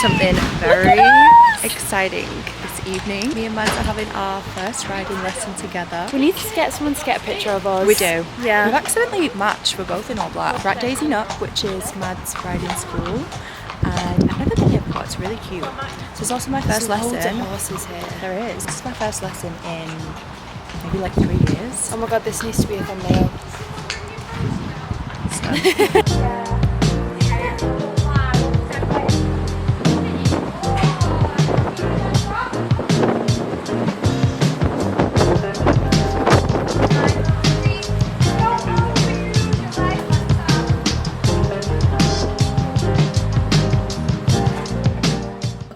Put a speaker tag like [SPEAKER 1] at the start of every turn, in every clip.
[SPEAKER 1] something very exciting this evening. Me and Mads are having our first riding lesson together.
[SPEAKER 2] We need to get someone to get a picture of us.
[SPEAKER 1] We do.
[SPEAKER 2] Yeah.
[SPEAKER 1] We've accidentally matched. We're both in all black. We're at Daisy Nook, which is Mads' riding school. And I've never been here before. It's really cute. So it's also my first lesson.
[SPEAKER 2] There's loads of horses here.
[SPEAKER 1] There is. This is my first lesson in maybe like 3 years.
[SPEAKER 2] Oh my god, this needs to be a thumbnail.
[SPEAKER 1] So.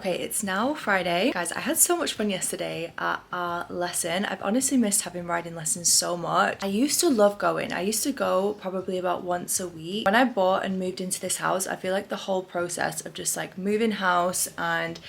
[SPEAKER 1] It's now Friday. Guys, I had so much fun yesterday at our lesson. I've honestly missed having riding lessons so much. I used to love going. I used to go probably about once a week. When I bought and moved into this house, I feel like the whole process of just like moving house and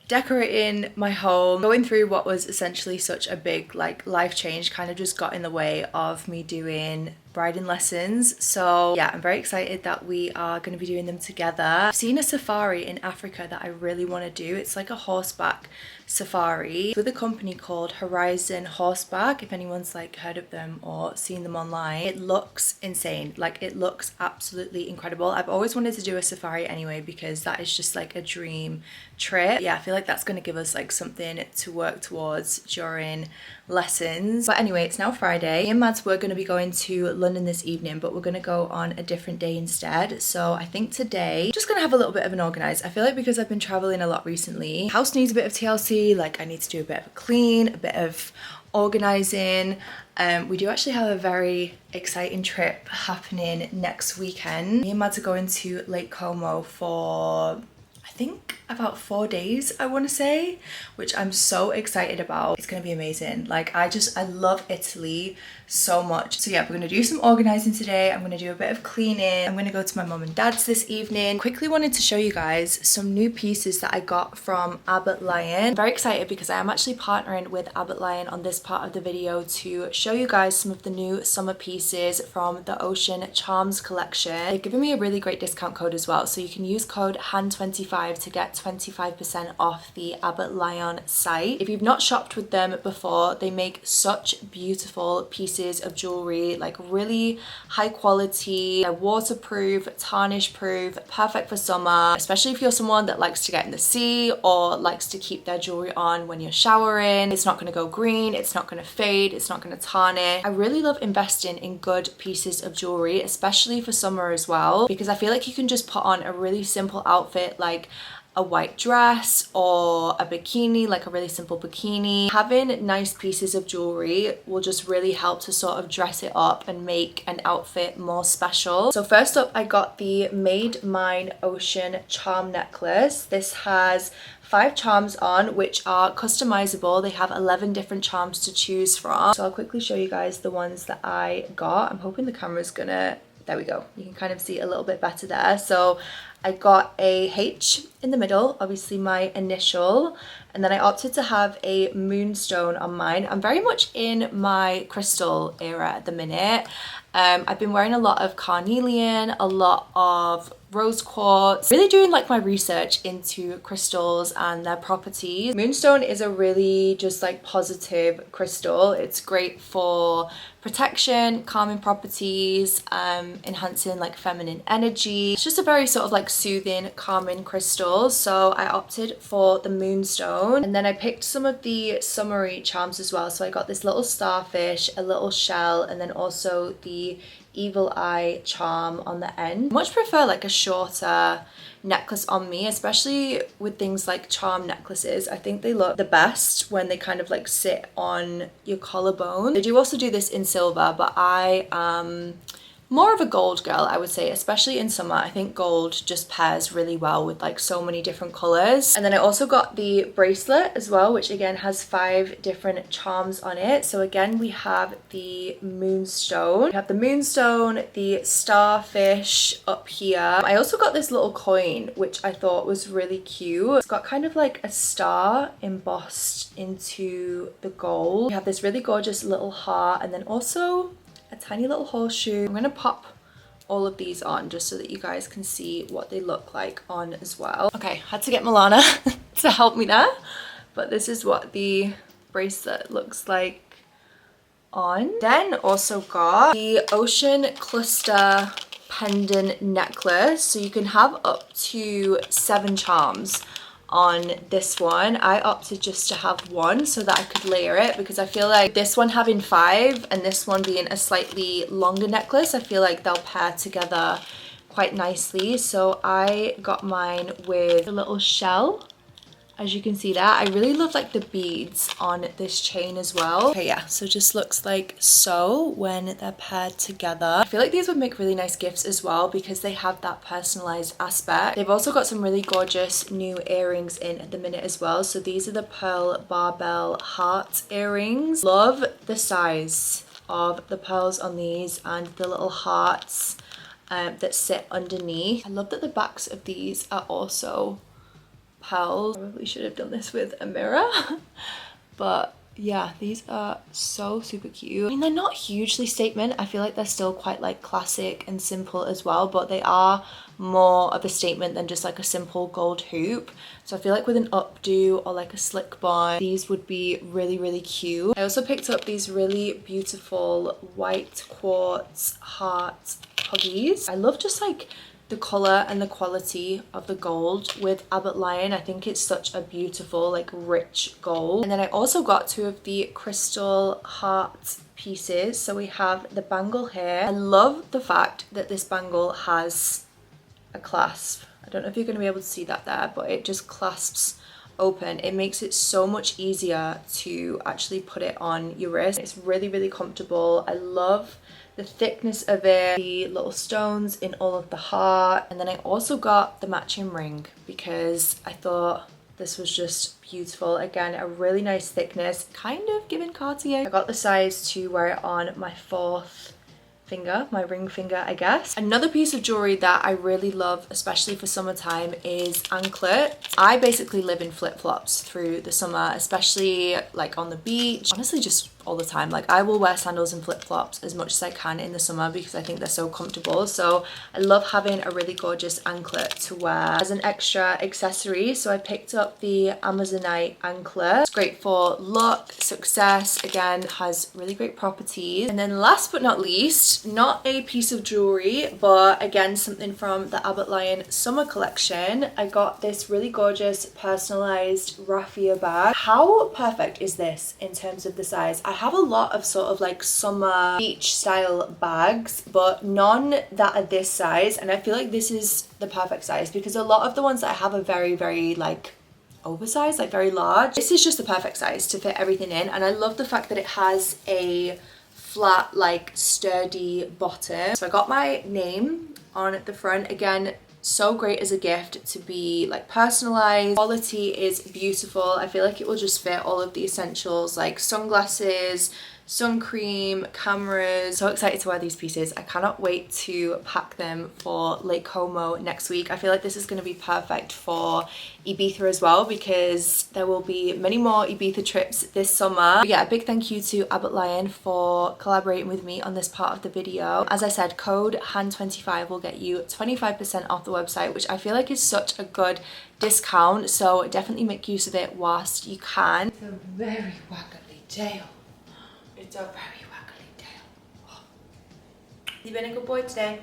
[SPEAKER 1] decorating my home, going through what was essentially such a big like life change kind of just got in the way of me doing riding lessons. So yeah, I'm very excited that we are going to be doing them together. I've seen a safari in Africa that I really want to do. It's like a horseback safari with a company called Horizon Horseback, if anyone's like heard of them or seen them online. It looks insane. Like it looks absolutely incredible. I've always wanted to do a safari anyway because that is just like a dream trip. Yeah, I feel like that's going to give us like something to work towards during lessons. But anyway, it's now Friday. Me and Mads were going to be going to London this evening, but we're going to go on a different day instead. So I think today I'm just going to have a little bit of an organize. I feel like because I've been traveling a lot recently, house needs a bit of TLC. Like I need to do a bit of a clean, a bit of organizing. We do actually have a very exciting trip happening next weekend. Me and Mads are going to Lake Como for I think about 4 days, I want to say, which I'm so excited about. It's going to be amazing. Like I love Italy so much. So yeah, we're going to do some organizing today. I'm going to do a bit of cleaning. I'm going to go to my mum and dad's this evening. Quickly wanted to show you guys some new pieces that I got from Abbott Lyon. I'm very excited because I am actually partnering with Abbott Lyon on this part of the video to show you guys some of the new summer pieces from the Ocean Charms collection. They've given me a really great discount code as well, so you can use code HAN25 to get 25% off the Abbott Lyon site. If you've not shopped with them before, they make such beautiful pieces of jewelry, like really high quality. They're waterproof, tarnish proof, perfect for summer, especially if you're someone that likes to get in the sea or likes to keep their jewelry on when you're showering. It's not going to go green, it's not going to fade, it's not going to tarnish. I really love investing in good pieces of jewelry, especially for summer as well, because I feel like you can just put on a really simple outfit like a white dress or a bikini, like a really simple bikini. Having nice pieces of jewelry will just really help to sort of dress it up and make an outfit more special. So first up, I got the Made Mine Ocean Charm Necklace. This has 5 charms on, which are customizable. They have 11 different charms to choose from. So I'll quickly show you guys the ones that I got. I'm hoping the camera's gonna, there we go. You can kind of see a little bit better there. So I got a H in the middle, obviously my initial, and then I opted to have a moonstone on mine. I'm very much in my crystal era at the minute. I've been wearing a lot of carnelian, a lot of rose quartz, really doing like my research into crystals and their properties. Moonstone is a really just like positive crystal. It's great for protection, calming properties, enhancing like feminine energy. It's just a very sort of like soothing, calming crystal. So I opted for the moonstone, and then I picked some of the summery charms as well. So I got this little starfish, a little shell, and then also the evil eye charm on the end. I much prefer like a shorter necklace on me, especially with things like charm necklaces. I think they look the best when they kind of like sit on your collarbone. They do also do this in silver, but I am more of a gold girl, I would say, especially in summer. I think gold just pairs really well with like so many different colors. And then I also got the bracelet as well, which again has 5 different charms on it. So again, we have the moonstone, we have the moonstone, the starfish up here. I also got this little coin, which I thought was really cute. It's got kind of like a star embossed into the gold. We have this really gorgeous little heart, and then also a tiny little horseshoe. I'm gonna pop all of these on just so that you guys can see what they look like on as well. Okay, had to get Milana to help me there, but this is what the bracelet looks like on. Then also got the ocean cluster pendant necklace, so you can have up to 7 charms on this one. I opted just to have one so that I could layer it, because I feel like this one having 5 and this one being a slightly longer necklace, I feel like they'll pair together quite nicely. So I got mine with a little shell. As you can see that, I really love like the beads on this chain as well. Okay, yeah, so just looks like so when they're paired together. I feel like these would make really nice gifts as well because they have that personalized aspect. They've also got some really gorgeous new earrings in at the minute as well. So these are the pearl barbell heart earrings. Love the size of the pearls on these and the little hearts that sit underneath. I love that the backs of these are also pearls. Probably should have done this with a mirror. But yeah, these are so super cute. I mean, they're not hugely statement. I feel like they're still quite like classic and simple as well, but they are more of a statement than just like a simple gold hoop. So I feel like with an updo or like a slick bun, these would be really, really cute. I also picked up these really beautiful white quartz heart huggies. I love just like the color and the quality of the gold with Abbott Lyon. I think it's such a beautiful like rich gold. And then I also got 2 of the crystal heart pieces. So we have the bangle here. I love the fact that this bangle has a clasp. I don't know if you're going to be able to see that there, but it just clasps open. It makes it so much easier to actually put it on your wrist. It's really, really comfortable. I love the thickness of it, the little stones in all of the heart. And then I also got the matching ring because I thought this was just beautiful. Again, a really nice thickness, kind of giving Cartier. I got the size to wear it on my 4th finger, my ring finger, I guess. Another piece of jewelry that I really love, especially for summertime, is anklets. I basically live in flip-flops through the summer, especially like on the beach. Honestly, just all the time. Like I will wear sandals and flip-flops as much as I can in the summer because I think they're so comfortable. So I love having a really gorgeous anklet to wear as an extra accessory. So I picked up the Amazonite anklet. It's great for luck, success, again, has really great properties. And then last but not least, not a piece of jewelry, but again, something from the Abbott Lyon summer collection. I got this really gorgeous personalized raffia bag. How perfect is this in terms of the size? I have a lot of sort of like summer beach style bags, but none that are this size, and I feel like this is the perfect size because a lot of the ones that I have are very, very like oversized, like very large. This is just the perfect size to fit everything in, and I love the fact that it has a flat, like sturdy bottom. So I got my name on the front. Again, so great as a gift to be like personalized. Quality is beautiful. I feel like it will just fit all of the essentials like sunglasses, sun cream, cameras. So excited to wear these pieces. I cannot wait to pack them for Lake Como next week. I feel like this is going to be perfect for Ibiza as well because there will be many more Ibiza trips this summer. But yeah, a big thank you to Abbott Lyon for collaborating with me on this part of the video. As I said, code HAN25 will get you 25% off the website, which I feel like is such a good discount. So definitely make use of it whilst you can. It's a very waggly tail. It's a very waggly tail. Oh. You been a good boy today?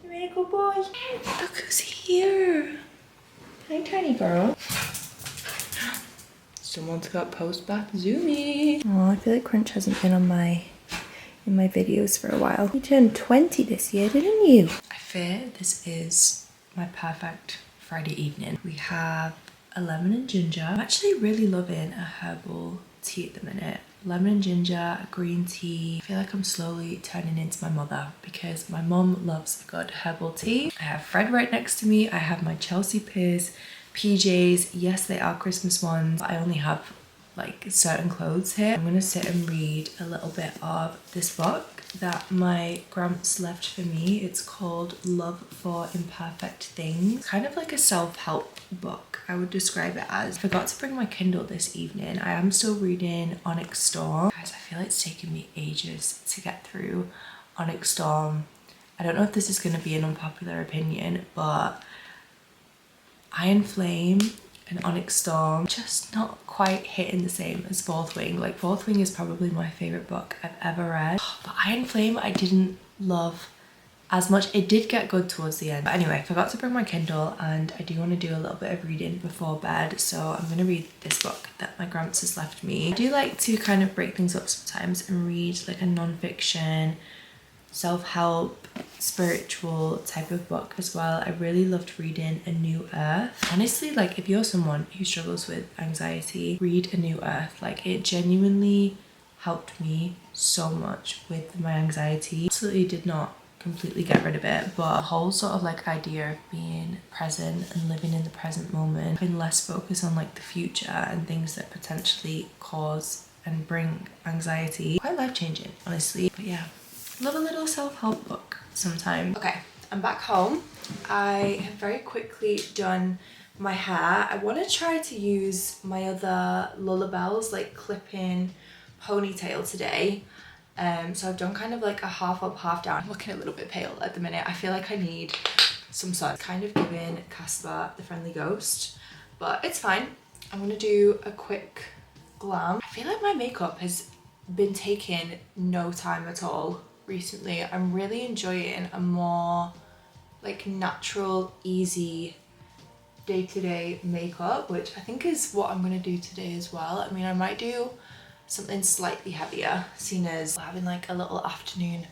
[SPEAKER 1] You been a good boy? Look who's here. Hi, tiny girl. Someone's got post-bath zoomy. Oh, I feel like Crunch hasn't been on in my videos for a while. You turned 20 this year, didn't you? I fear this is my perfect Friday evening. We have a lemon and ginger. I'm actually really loving a herbal tea at the minute. Lemon and ginger, green tea. I feel like I'm slowly turning into my mother because my mom loves a good herbal tea. I have Fred right next to me. I have my Chelsea Piers PJs. Yes, they are Christmas ones. I only have like certain clothes here. I'm gonna sit and read a little bit of this book that my gramps left for me. It's called Love for Imperfect Things. Kind of like a self-help book I would describe it as. I forgot to bring my Kindle this evening. I am still reading Onyx Storm. Guys, I feel like it's taken me ages to get through Onyx Storm. I don't know if this is going to be an unpopular opinion, but Iron Flame and Onyx Storm just not quite hitting the same as Fourth Wing. Like, Fourth Wing is probably my favourite book I've ever read, but Iron Flame I didn't love as much. It did get good towards the end. But anyway, I forgot to bring my Kindle and I do want to do a little bit of reading before bed, so I'm going to read this book that my Gramps has left me. I do like to kind of break things up sometimes and read like a non-fiction, self-help, spiritual type of book as well. I really loved reading A New Earth. Honestly, like, if you're someone who struggles with anxiety, read A New Earth. Like, it genuinely helped me so much with my anxiety. Absolutely did not completely get rid of it, but the whole sort of like idea of being present and living in the present moment, having less focus on like the future and things that potentially cause and bring anxiety, quite life-changing, honestly. But yeah, love a little self-help book sometimes. Okay, I'm back home. I have very quickly done my hair. I want to try to use my other Lullabells like clip-in ponytail today. So I've done kind of like a half up, half down. I'm looking a little bit pale at the minute. I feel like I need some sun. Kind of giving Casper the Friendly Ghost, but it's fine. I'm gonna do a quick glam. I feel like my makeup has been taking no time at all recently. I'm really enjoying a more like natural, easy day-to-day makeup, which I think is what I'm gonna do today as well. I mean, I might do something slightly heavier, seen as having like a little afternoon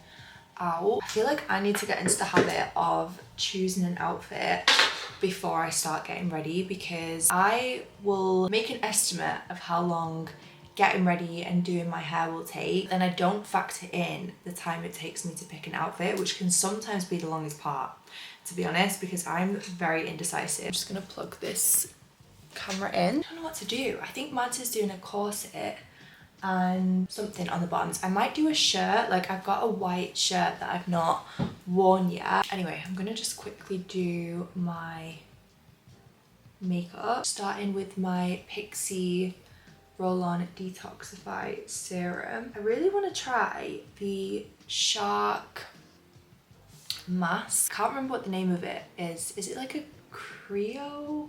[SPEAKER 1] out. I feel like I need to get into the habit of choosing an outfit before I start getting ready, because I will make an estimate of how long getting ready and doing my hair will take, then I don't factor in the time it takes me to pick an outfit, which can sometimes be the longest part, to be honest, because I'm very indecisive. I'm just gonna plug this camera in. I don't know what to do. I think Mads is doing a corset and something on the bottoms. I might do a shirt. Like, I've got a white shirt that I've not worn yet. Anyway, I'm gonna just quickly do my makeup, starting with my Pixie Roll-On Detoxify Serum. I really want to try the Shark mask. Can't remember what the name of it is. Is it like a cryo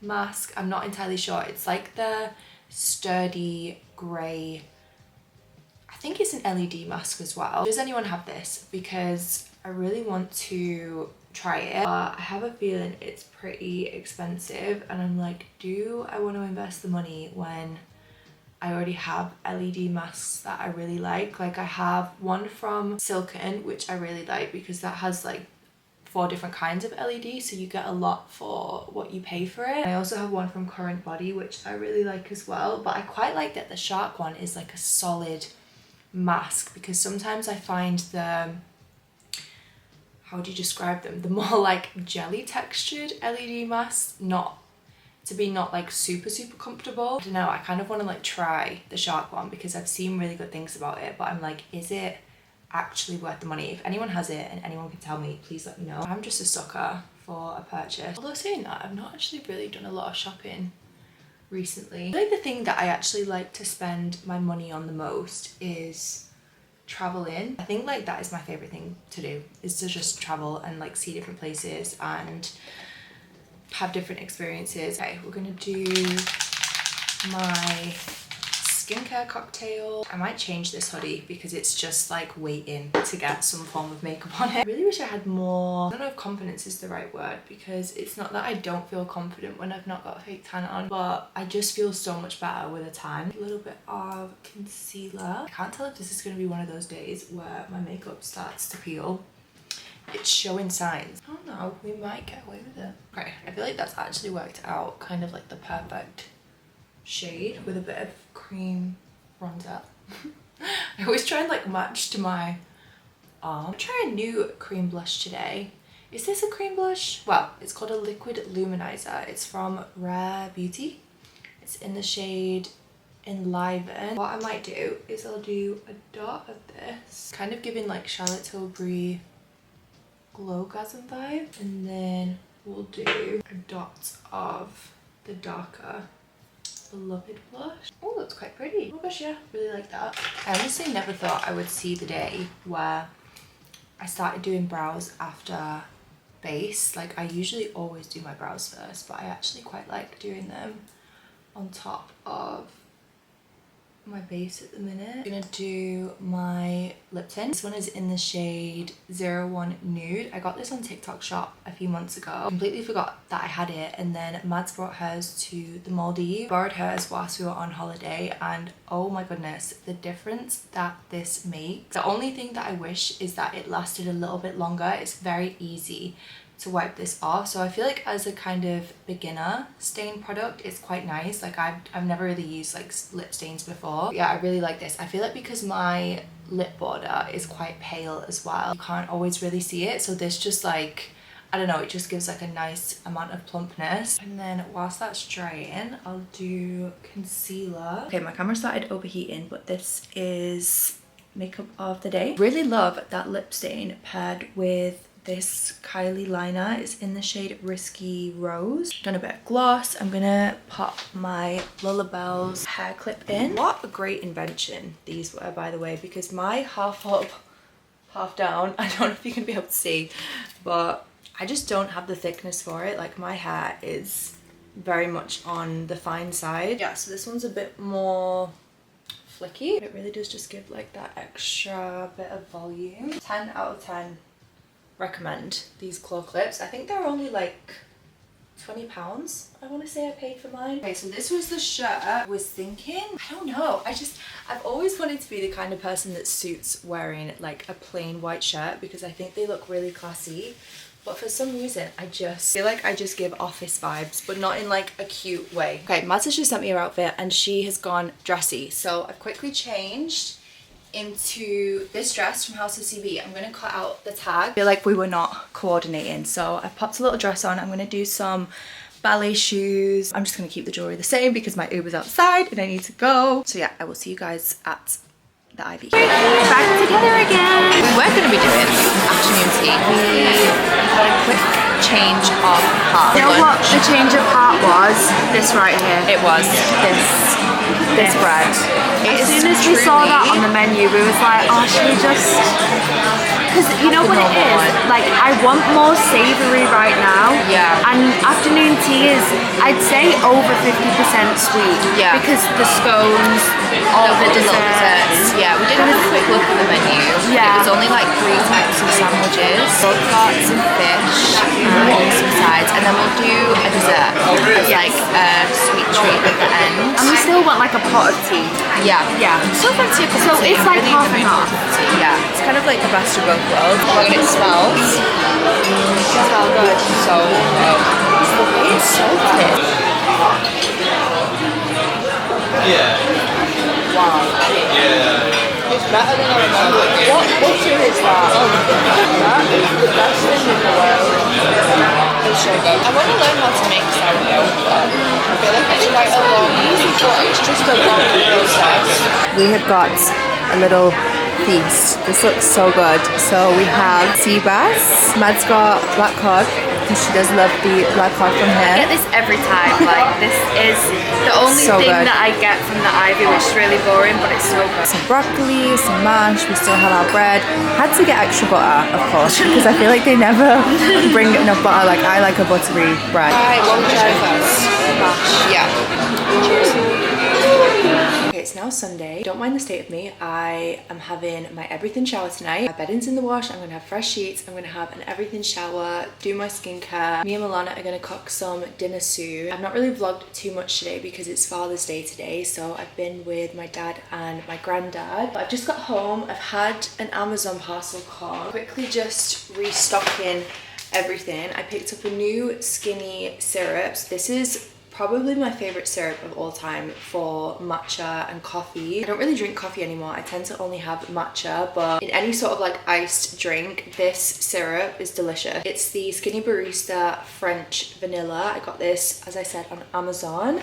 [SPEAKER 1] mask? I'm not entirely sure. It's like the sturdy grey, I think it's an LED mask as well. Does anyone have this? Because I really want to try it, but I have a feeling it's pretty expensive, and I'm like, do I want to invest the money when I already have LED masks that I really like? Like, I have one from Silken, which I really like because that has like 4 different kinds of LED, so you get a lot for what you pay for it. I also have one from Current Body, which I really like as well, but I quite like that the Shark one is like a solid mask, because sometimes I find the, how do you describe them, the more like jelly textured LED masks not like super comfortable. I don't know, I kind of want to like try the Shark one because I've seen really good things about it, but I'm like, is it actually worth the money? If anyone has it and anyone can tell me, please let me know. I'm just a sucker for a purchase. Although saying that, I've not actually really done a lot of shopping recently. I feel like the thing that I actually like to spend my money on the most is traveling. I think like that is my favorite thing to do, is to just travel and like see different places and have different experiences. Okay, we're gonna do my skincare cocktail. I might change this hoodie because it's just like waiting to get some form of makeup on it. I really wish I had more, I don't know if confidence is the right word, because it's not that I don't feel confident when I've not got a fake tan on, but I just feel so much better with a tan. A little bit of concealer. I can't tell if this is going to be one of those days where my makeup starts to peel. It's showing signs. I don't know, we might get away with it. Okay, I feel like that's actually worked out kind of like the perfect shade with a bit of cream bronzer. I always try and like match to my arm. I'm trying a new cream blush today. Is this a cream blush? Well, it's called a liquid luminizer. It's from Rare Beauty. It's in the shade Enliven. What I might do is I'll do a dot of this, kind of giving like Charlotte Tilbury Glowgasm vibe, and then we'll do a dot of the darker Beloved blush. Oh, that's quite pretty. Oh gosh, yeah, really like that. I honestly never thought I would see the day where I started doing brows after base. Like, I usually always do my brows first, but I actually quite like doing them on top of my base at the minute. I'm gonna do my lip tint. This one is in the shade 01 Nude. I got this on TikTok shop a few months ago. Completely forgot that I had it, and then Mads brought hers to the Maldives. Borrowed hers whilst we were on holiday, and oh my goodness, the difference that this makes. The only thing that I wish is that it lasted a little bit longer. It's very easy to wipe this off, so I feel like as a kind of beginner stain product it's quite nice. Like, I've never really used like lip stains before. Yeah, I really like this. I feel like because my lip border is quite pale as well, you can't always really see it, so this just, like, I don't know, it just gives like a nice amount of plumpness. And then whilst that's drying, I'll do concealer. Okay, my camera started overheating, but this is makeup of the day. Really love that lip stain paired with this Kylie liner. Is in the shade Risky Rose. Done a bit of gloss. I'm gonna pop my Lullabelle's hair clip in. What a great invention these were, by the way, because my half up, half down, I don't know if you can be able to see, but I just don't have the thickness for it. Like, my hair is very much on the fine side. Yeah, so this one's a bit more flicky. It really does just give like that extra bit of volume. 10 out of 10. Recommend these claw clips. I think they're only like £20, I want to say I paid for mine. Okay, so this was the shirt. I was thinking, I don't know, I've always wanted to be the kind of person that suits wearing like a plain white shirt because I think they look really classy, but for some reason I just feel like I just give office vibes, but not in like a cute way. Okay, Mads has just sent me her outfit and she has gone dressy, so I've quickly changed into this dress from House of CB. I'm gonna cut out the tag. I feel like we were not coordinating, so I've popped a little dress on. I'm gonna do some ballet shoes. I'm just gonna keep the jewelry the same because my Uber's outside and I need to go. So yeah, I will see you guys at the Ivy.
[SPEAKER 2] Back together again.
[SPEAKER 1] We were gonna be doing afternoon tea. We had a quick change of heart.
[SPEAKER 2] You know what the change of heart was? This right here.
[SPEAKER 1] It was this bread.
[SPEAKER 2] As soon as we saw that on the menu, we was like, oh, should we just... Because you know what it is? Like, I want more savoury right now.
[SPEAKER 1] Yeah.
[SPEAKER 2] And afternoon tea is, I'd say, over 50% sweet.
[SPEAKER 1] Yeah.
[SPEAKER 2] Because the scones, all the desserts.
[SPEAKER 1] Yeah, we did have a quick look at the menu.
[SPEAKER 2] Yeah.
[SPEAKER 1] It was only like 3 types of sandwiches. So we've got some fish and some sides, and then we'll do a dessert as like a sweet treat at the end.
[SPEAKER 2] And we still want like a pot of tea.
[SPEAKER 1] Yeah.
[SPEAKER 2] Yeah.
[SPEAKER 1] So fancy a cup
[SPEAKER 2] So
[SPEAKER 1] of tea.
[SPEAKER 2] it's like
[SPEAKER 1] Really
[SPEAKER 2] half
[SPEAKER 1] in the
[SPEAKER 2] and
[SPEAKER 1] mood
[SPEAKER 2] half.
[SPEAKER 1] for tea. Yeah. It's kind of like the best of both worlds. And it smells so good. So good. It's so thick.
[SPEAKER 3] Yeah.
[SPEAKER 1] Wow.
[SPEAKER 3] Yeah.
[SPEAKER 1] It's better than I remember. What butter is that? That is the best thing in the world. It's so good. I want to learn how to make sourdough, but I feel like it's quite a long, it's just a long process. We have got a little feast. This looks so good. So we have sea bass. Mad's got black cod because she does love the black cod from
[SPEAKER 2] I
[SPEAKER 1] here.
[SPEAKER 2] get this every time. Like, this is the only
[SPEAKER 1] So
[SPEAKER 2] thing
[SPEAKER 1] good.
[SPEAKER 2] that I get from the Ivy, which is really boring, but it's so good.
[SPEAKER 1] Some broccoli, some mash, we still have our bread. Had to get extra butter, of course, because I feel like they never bring enough butter. Like, I like a buttery bread. Alright, what would you try first? Mash. Yeah. Cheers. Okay, it's now Sunday. Don't mind the state of me. I am having my everything shower tonight. My bedding's in the wash. I'm gonna have fresh sheets. I'm gonna have an everything shower, do my skincare. Me and Milana are gonna cook some dinner soon. I've not really vlogged too much today because it's Father's Day today, so I've been with my dad and my granddad. But I've just got home. I've had an Amazon parcel come. Quickly just restocking everything. I picked up a new skinny syrups. This is probably my favorite syrup of all time for matcha and coffee. I don't really drink coffee anymore. I tend to only have matcha, but in any sort of like iced drink, this syrup is delicious. It's the Skinny Barista French Vanilla. I got this, as I said, on Amazon.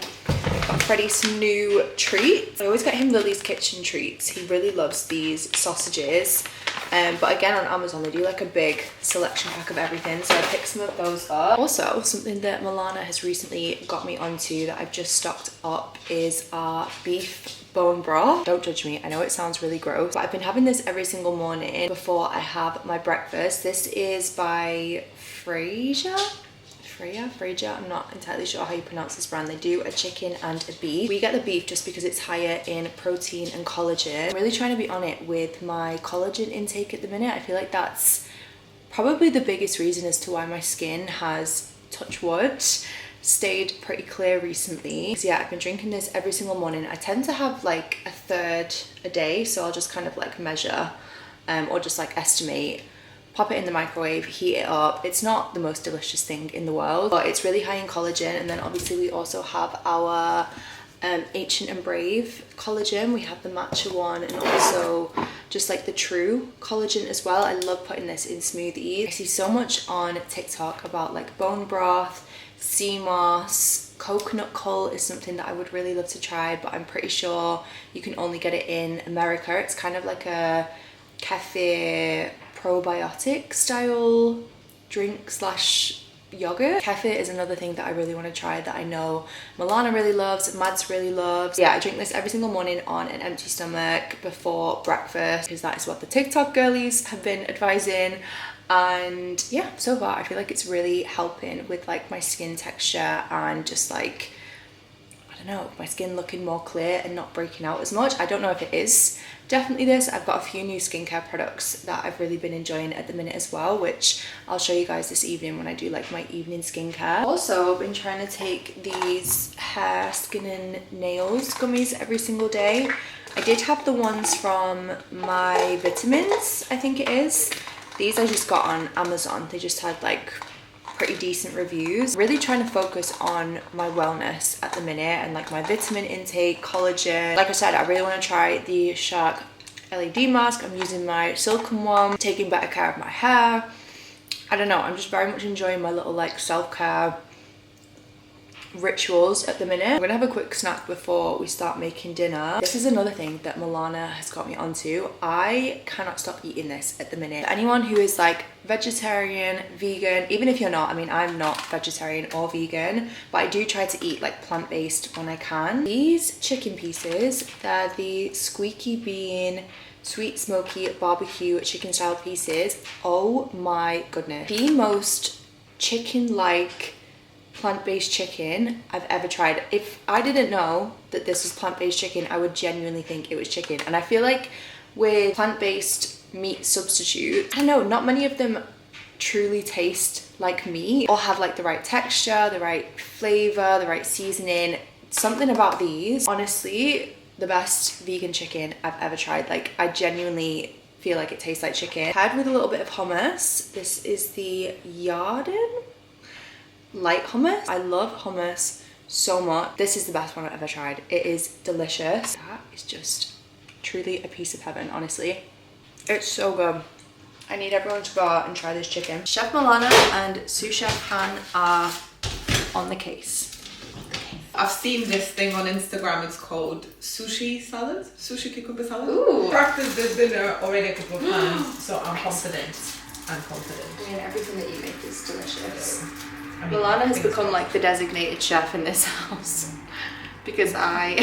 [SPEAKER 1] Got Freddie some new treats. I always get him Lily's Kitchen treats. He really loves these sausages. But again, on Amazon, they do like a big selection pack of everything. So I picked some of those up. Also, something that Milana has recently got me onto that I've just stocked up is our beef bone broth. Don't judge me, I know it sounds really gross, but I've been having this every single morning before I have my breakfast. This is by Freya, I'm not entirely sure how you pronounce this brand. They do a chicken and a beef. We get the beef just because it's higher in protein and collagen. I'm really trying to be on it with my collagen intake at the minute. I feel like that's probably the biggest reason as to why my skin has, touch wood, stayed pretty clear recently. So yeah, I've been drinking this every single morning. I tend to have like a third a day, so I'll just kind of like measure or just like estimate, pop it in the microwave, heat it up. It's not the most delicious thing in the world, but it's really high in collagen. And then obviously we also have our Ancient and Brave collagen. We have the matcha one and also just like the true collagen as well. I love putting this in smoothies. I see so much on TikTok about like bone broth, sea moss, coconut coal is something that I would really love to try, but I'm pretty sure you can only get it in America. It's kind of like a kefir probiotic style drink slash yogurt. Kefir is another thing that I really want to try that I know Milana really loves, Mads really loves. Yeah, I drink this every single morning on an empty stomach before breakfast because that is what the TikTok girlies have been advising. And yeah, so far I feel like it's really helping with like my skin texture and just like, I don't know, my skin looking more clear and not breaking out as much. I don't know if it is definitely this. I've got a few new skincare products that I've really been enjoying at the minute as well, which I'll show you guys this evening when I do like my evening skincare. Also, I've been trying to take these hair, skin and nails gummies every single day. I did have the ones from my vitamins, I think it is. These I just got on Amazon. They just had like pretty decent reviews. Really trying to focus on my wellness at the minute and like my vitamin intake, collagen. Like I said, I really want to try the Shark LED mask. I'm using my silicone one, taking better care of my hair. I don't know, I'm just very much enjoying my little like self-care rituals at the minute. I'm gonna have a quick snack before we start making dinner. This is another thing that Milana has got me onto. I cannot stop eating this at the minute. Anyone who is like vegetarian, vegan, even if you're not, I mean, I'm not vegetarian or vegan, but I do try to eat like plant-based when I can. These chicken pieces, they're the Squeaky Bean Sweet Smoky Barbecue chicken style pieces. Oh my goodness. The most chicken-like plant-based chicken I've ever tried. If I didn't know that this was plant-based chicken, I would genuinely think it was chicken. And I feel like with plant-based meat substitute, I don't know, not many of them truly taste like meat or have like the right texture, the right flavor, the right seasoning. Something about these, honestly, the best vegan chicken I've ever tried. Like, I genuinely feel like it tastes like chicken. Paired with a little bit of hummus. This is the Yarden light hummus. I love hummus so much. This is the best one I've ever tried. It is delicious. That is just truly a piece of heaven, honestly. It's so good. I need everyone to go out and try this chicken. Chef Milana and sous chef Han are on the case.
[SPEAKER 4] I've seen this thing on Instagram. It's called sushi salad, sushi cucumber salad.
[SPEAKER 1] Ooh.
[SPEAKER 4] Practiced this dinner already a couple of times, so I'm confident. I'm confident.
[SPEAKER 1] I mean, everything that you make is delicious.
[SPEAKER 4] I mean,
[SPEAKER 1] Milana has become like the designated chef in this house because I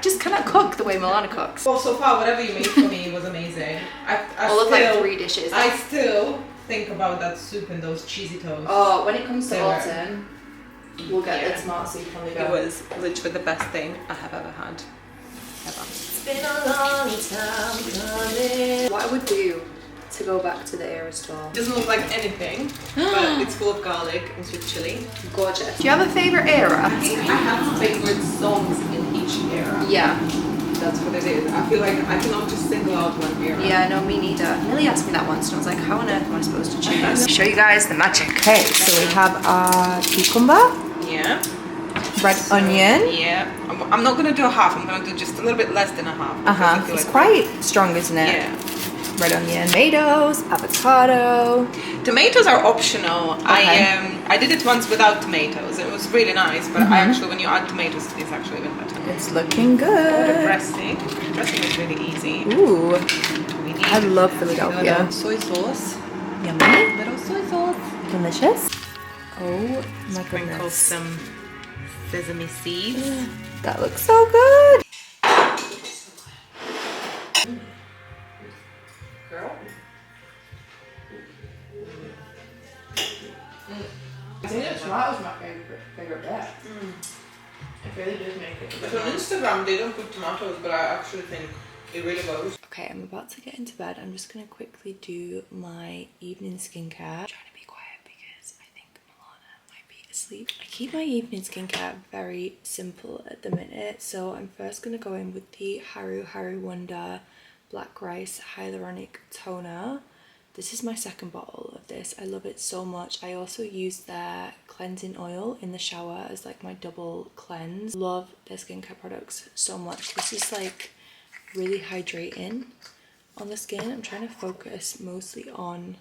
[SPEAKER 1] just cannot cook the way Milana cooks.
[SPEAKER 4] Well, so far, whatever you made for me was amazing. I
[SPEAKER 1] All of like 3 dishes.
[SPEAKER 4] I still think about that soup and those cheesy toasts.
[SPEAKER 1] Oh, when it comes to autumn, we'll get the tomato soup on the go.
[SPEAKER 4] It was literally the best thing I have ever had. Ever.
[SPEAKER 1] It's been a long time coming. What I would do to go back to the era store.
[SPEAKER 4] It doesn't look like anything, but it's full of garlic and sweet chili.
[SPEAKER 1] Gorgeous. Do you have a favorite era?
[SPEAKER 4] I think I have favorite songs in each era.
[SPEAKER 1] Yeah.
[SPEAKER 4] That's what it is. I feel like I cannot just single out one era.
[SPEAKER 1] Yeah, no, me neither. Millie asked me that once and I was like, how on earth am I supposed to choose? Show you guys the magic. Okay, so we have our cucumber.
[SPEAKER 4] Yeah.
[SPEAKER 1] red onion.
[SPEAKER 4] Yeah, I'm not gonna do a half. I'm gonna do just a little bit less than a half.
[SPEAKER 1] It's quite strong, isn't it?
[SPEAKER 4] Yeah.
[SPEAKER 1] Red onion, tomatoes, avocado.
[SPEAKER 4] Tomatoes are optional.
[SPEAKER 1] Okay.
[SPEAKER 4] I did it once without tomatoes. It was really nice, but I actually, when you add tomatoes, it's actually even better.
[SPEAKER 1] It's looking
[SPEAKER 4] The
[SPEAKER 1] good.
[SPEAKER 4] dressing. Dressing is really easy.
[SPEAKER 1] Ooh,
[SPEAKER 4] We need
[SPEAKER 1] I love
[SPEAKER 4] a
[SPEAKER 1] Philadelphia.
[SPEAKER 4] little soy sauce.
[SPEAKER 1] Yummy.
[SPEAKER 4] Little soy sauce.
[SPEAKER 1] Delicious. Oh my
[SPEAKER 4] Sprinkle
[SPEAKER 1] goodness.
[SPEAKER 4] some sesame seeds.
[SPEAKER 1] That looks so good.
[SPEAKER 4] Girl.
[SPEAKER 1] I think the tomatoes my favorite bit. It really does make it.
[SPEAKER 4] But on Instagram they don't put tomatoes, but I actually think it really goes.
[SPEAKER 1] Okay, I'm about to get into bed. I'm just gonna quickly do my evening skincare. I'm trying to be quiet because I think Milana might be asleep. I keep my evening skincare very simple at the minute. So I'm first gonna go in with the Haru Wonder Black Rice Hyaluronic Toner. This is my second bottle of this. I love it so much. I also use their cleansing oil in the shower as like my double cleanse. Love their skincare products so much. This is like really hydrating on the skin. I'm trying to focus mostly on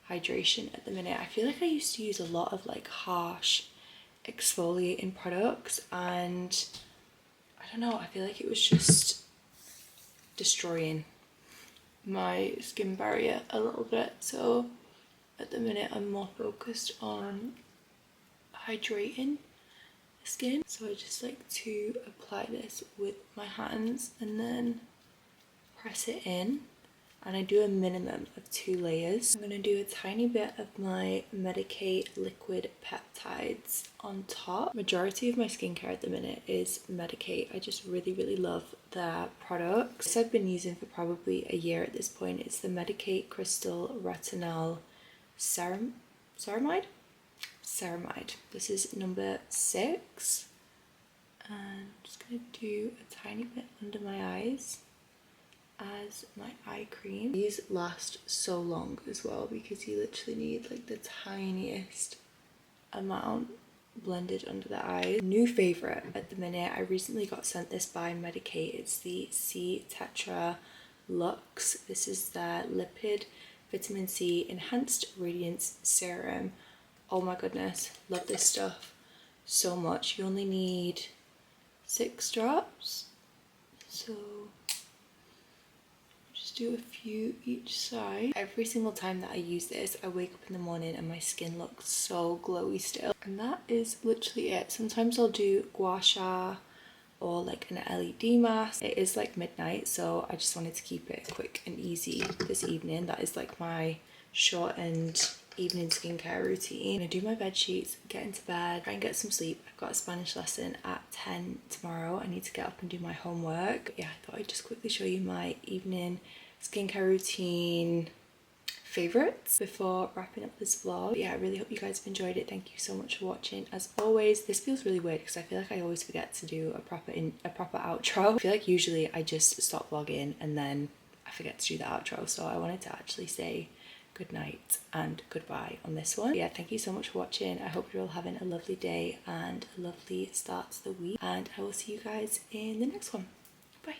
[SPEAKER 1] hydration at the minute. I feel like I used to use a lot of like harsh exfoliating products and I don't know, I feel like it was just destroying my skin barrier a little bit. So at the minute I'm more focused on hydrating the skin. So I just like to apply this with my hands and then press it in, and I do a minimum of 2 layers. I'm going to do a tiny bit of my Medicaid liquid peptides on top. Majority of my skincare at the minute is Medicaid. I just really love their products. This I've been using for probably a year at this point. It's the Medicaid Crystal Retinol Ceramide. This is number 6, and I'm just going to do a tiny bit under my eyes as my eye cream. These last so long as well because you literally need like the tiniest amount blended under the eyes. New favorite at the minute, I recently got sent this by Medicaid. It's the C Tetra Luxe. This is their lipid vitamin C enhanced radiance serum. Oh my goodness, love this stuff so much. You only need 6 drops, so just do a few each side. Every single time that I use this, I wake up in the morning and my skin looks so glowy still. And that is literally it. Sometimes I'll do gua sha or like an LED mask. It is like midnight, so I just wanted to keep it quick and easy this evening. That is like my shortened evening skincare routine. I'm gonna do my bed sheets, get into bed, try and get some sleep. I've got a Spanish lesson at 10 tomorrow. I need to get up and do my homework. But yeah, I thought I'd just quickly show you my evening skincare routine favorites before wrapping up this vlog. But yeah, I really hope you guys have enjoyed it. Thank you so much for watching. As always, this feels really weird because I feel like I always forget to do a proper outro. I feel like usually I just stop vlogging and then I forget to do the outro, so I wanted to actually say good night and goodbye on this one. But yeah, thank you so much for watching. I hope you're all having a lovely day and a lovely start to the week, and I will see you guys in the next one.